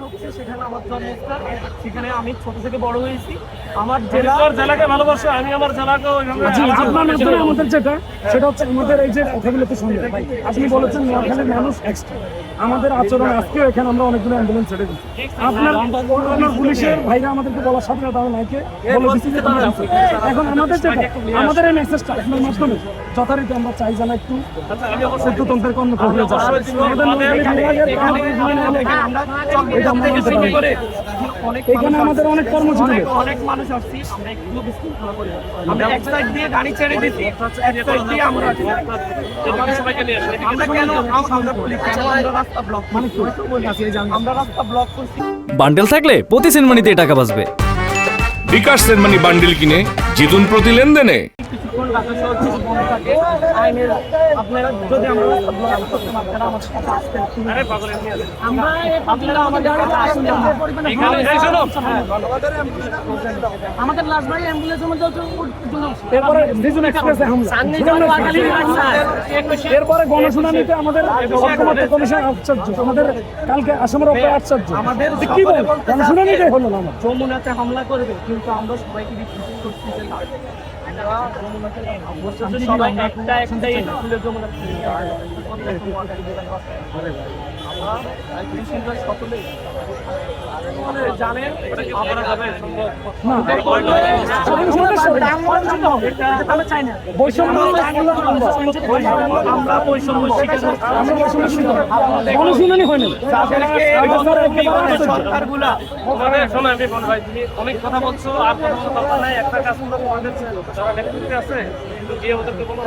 হচ্ছে সেখানে আমার জন্মস্থান, সেখানে আমি ছোট থেকে বড় হয়েছি। আমার জেলাকে ভালোবাসে, আমি আমার জেলাকে আপনার মাধ্যমে আমাদের যেটা সেটা হচ্ছে আমাদের এই যে কথাগুলোতে শুনলেন ভাই, আপনি বলেছেন নোয়াখালীর মানুষ এক্সট্রা, আমাদের আচরণ আজকেও এখানে আমরা অনেকগুলো অ্যাম্বুলেন্স ছেড়ে দিচ্ছি। আপনার পুলিশের ভাইরা আমাদেরকে বলার সাথে সাথে আমরা নাইকে বলে দিচ্ছি যে তারা এখন আমাদের যেটা আমাদের এই মেসেজটা আপনার মাধ্যমে যথারীতি আমরা চাই যেন একটু সেতুতন্ত্রের কর্ম করলে এখানে আমাদের অনেক কর্মজীবী অনেক মানুষ আসছি, আমরা একটু বিশৃঙ্খলা করি। আমরা এক সাইড দিয়ে গাড়ি ছেড়ে দিচ্ছি, এক সাইড দিয়ে আমরা সবাইকে নিয়ে আসি। আমরা কেন আমরা বলি কেন আমরা রাস্তা ব্লক মানে আমরা রাস্তা ব্লক করছি। বান্ডেল থাকলে প্রতি সেনমানিতে টাকা বাঁচবে। বিকাশ সেনমানি বান্ডেল কিনে জিতুন প্রতি লেনদেনে। কিছুক্ষণ ঢাকা শহর কিছু বন্ধ থাকে আইনের, আপনারা যদি আমরা রাস্তা ব্লক করতে আপনারা আমাদের কাছে আসতেন। আমরা আপনারা আমাদের কাছে আসুন, আমাদের লাস্ট ভাই অ্যাম্বুলেন্সের মধ্যে এরপরে রিজন এক্সপ্রেসে হামলা, এরপরে গণশুনানিতে আমাদের কমিশন আশ্চর্য, আমাদের কালকে আসামের উপরে আশ্চর্য, আমাদের কি বলে গণশুনানিটাই হলো না। যমুনাতে হামলা করবে, কিন্তু আমরা সবাইকে বিশ্বাস করছি যে না, আমরা সবাই একটাই স্কুলে যমুনা সকলে জানেন আমরা গণশুনানি হয়নি সরকারগুলা শোনো, আমি বল ভাই, তুমি অনেক কথা বলছো, আর কথা বলতে দরকার নাই। একটা কাজ করতে তোমাদের যারা নেতৃত্বে আছে গিয়ে ওদেরকে বলো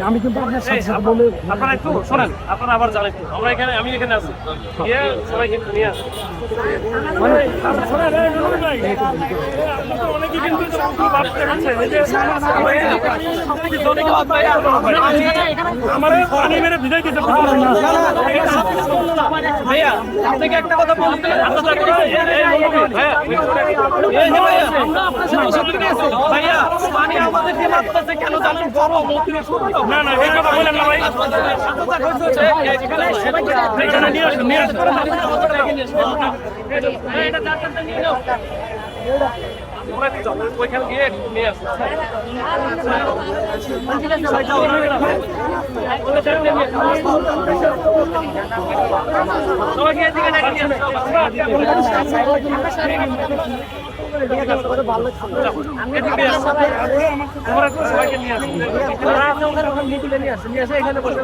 আমি কিন্তু আপনার সাথে বলে আপনারা একটু শোনেন, আপনারা আবার জানেন একটু আমরা এখানে, আমি এখানে আছি, গিয়ে সবাইকে নিয়ে আসি। ভাইয়া আপনাকে একটা কথা বলতে ভাইয়া পানি আমাদেরকে লাগতেছে কেন জানেন? গরম না না, এই কথা বলেন না ভাই। ওইখানে গিয়ে নিয়ে আসি। সবাইকে নিয়ে আসি। নিয়ে আসে এখানে বসে